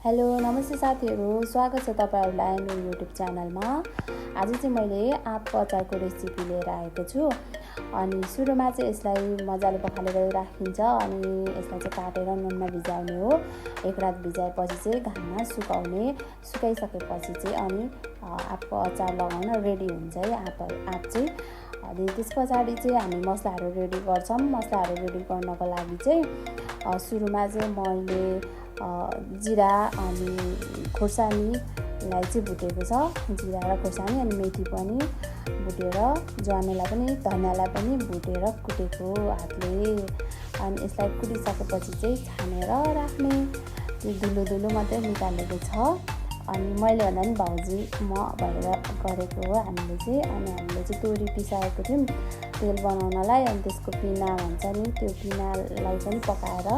Hello नमस्ते साथीहरू, स्वागत छ तपाईहरुलाई मेरो युट्युब च्यानलमा। आज चाहिँ मैले आँपको अचारको रेसिपी लिएर आएको छु। अनि सुरुमा चाहिँ यसलाई मजाले पखालेर राखिन्छ अनि यसलाई चाहिँ काटेर नुनमा भिजाउने हो। एक रात भिजाएपछि चाहिँ घाममा सुकाउने, सुकाइसकेपछि चाहिँ अनि आँपको अचार लगाउन रेडी हुन्छ है आँप चाहिँ। अनि त्यसपछि चाहिँ हामी मसलाहरू रेडी गर्छौं। मसलाहरू रेडी गर्नको लागि चाहिँ सुरुमा चाहिँ मैले जिरा अनि खोर्सानीलाई चाहिँ भुटेको छ। जिरा र खोर्सानी अनि मेथी पनि भुटेर, ज्वानोलाई पनि धनियालाई पनि भुटेर कुटेको हातले। अनि यसलाई कुटिसकेपछि चाहिँ छानेर राख्ने, त्यो धुलो मात्रै निकालेको छ। अनि मैले भन्दा नि भाउजू म भएर गरेको हो हामीले चाहिँ। अनि हामीले चाहिँ तोरी पिसाएको थियौँ तेल बनाउनलाई। अनि त्यसको पिना भन्छ नि, त्यो पिनालाई पनि पकाएर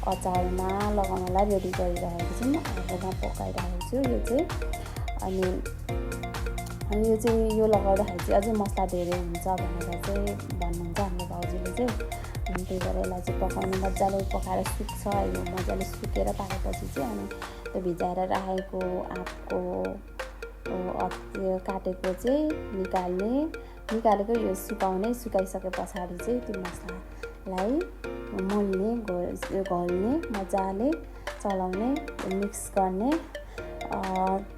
अचारमा लगाउनलाई रेडी गरिरहेको छौँ। आगोमा पकाइरहेको छु यो चाहिँ। अनि यो लगाउँदाखेरि चाहिँ अझै मसला धेरै हुन्छ भनेर चाहिँ भन्नुहुन्छ हाम्रो भाउजूले चाहिँ। अनि त्यही भएर यसलाई चाहिँ पकाउनु मजाले पकाएर सुक्छ। यो मजाले सुकेर पाकेपछि चाहिँ अनि त्यो भिजाएर राखेको आँपको काटेको चाहिँ निकालेको यो सुकाइसके पछाडि चाहिँ त्यो मसलालाई मोल्ने, घोल्ने, मजाले चलाउने, मिक्स गर्ने।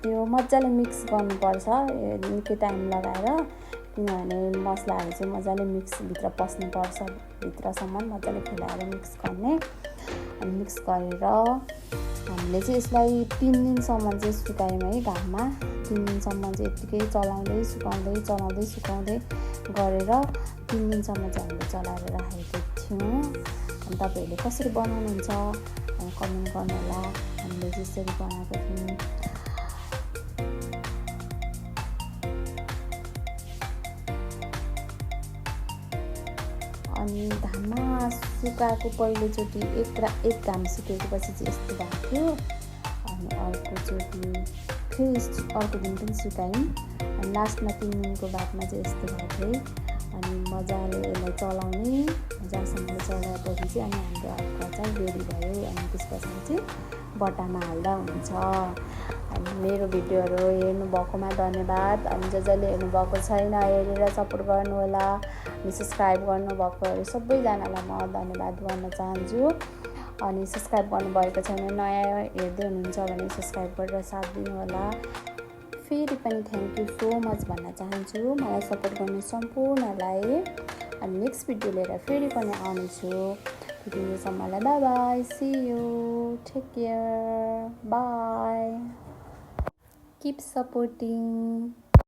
त्यो मजाले मिक्स गर्नुपर्छ निकै टाइम लगाएर, किनभने मसलाहरू चाहिँ मजाले भित्र पस्नुपर्छ। भित्रसम्म मजाले खेलाएर मिक्स गर्ने। अनि मिक्स गरेर हामीले चाहिँ यसलाई 3 दिनसम्म चाहिँ सुकायौँ है घाममा। 3 दिनसम्म चाहिँ यत्तिकै चलाउँदै सुकाउँदै गरेर 3 दिनसम्म चाहिँ हामीले चलाएर राखेको थियौँ। अनि तपाईहरूले कसरी बनाउनुहुन्छ कमेन्ट गर्नुहोला। हामीले जसरी बनाएको थियौँ। अनि घाममा सुकाएको पहिलोचोटि एक घाम सुकेपछि चाहिँ यस्तो भएको थियो। अनि अर्कोचोटि फेरि अर्को दिन पनि सुकायौँ। अनि लास्टमा 3 दिनको बादमा चाहिँ यस्तो भएको थियो। अनि मजाले यसलाई चलाउने, मजासँगले चलाएपछि चाहिँ अनि हाम्रो आँपको अचार रेडी भयो। अनि त्यसपछि चाहिँ बट्टामा हाल्दा हुन्छ। अनि मेरो भिडियोहरू हेर्नुभएकोमा धन्यवाद। अनि जसले हेर्नुभएको छैन हेरेर सपोर्ट गर्नुहोला। अनि सब्सक्राइब गर्नुभएकोहरू सबैजनालाई म धन्यवाद गर्न चाहन्छु। अनि सब्सक्राइब गर्नुभएको छैन, नयाँ हेर्दै हुनुहुन्छ भने सब्सक्राइब गरेर साथ दिनुहोला। फेरि पनि थ्याङ्क यू सो मच भन्न चाहन्छु मलाई सपोर्ट गर्ने सम्पूर्णलाई। अनि नेक्स्ट भिडियो लिएर फेरि पनि आउनेछु। त्यतिसम्मलाई bye bye, see you, take care, bye, keep supporting.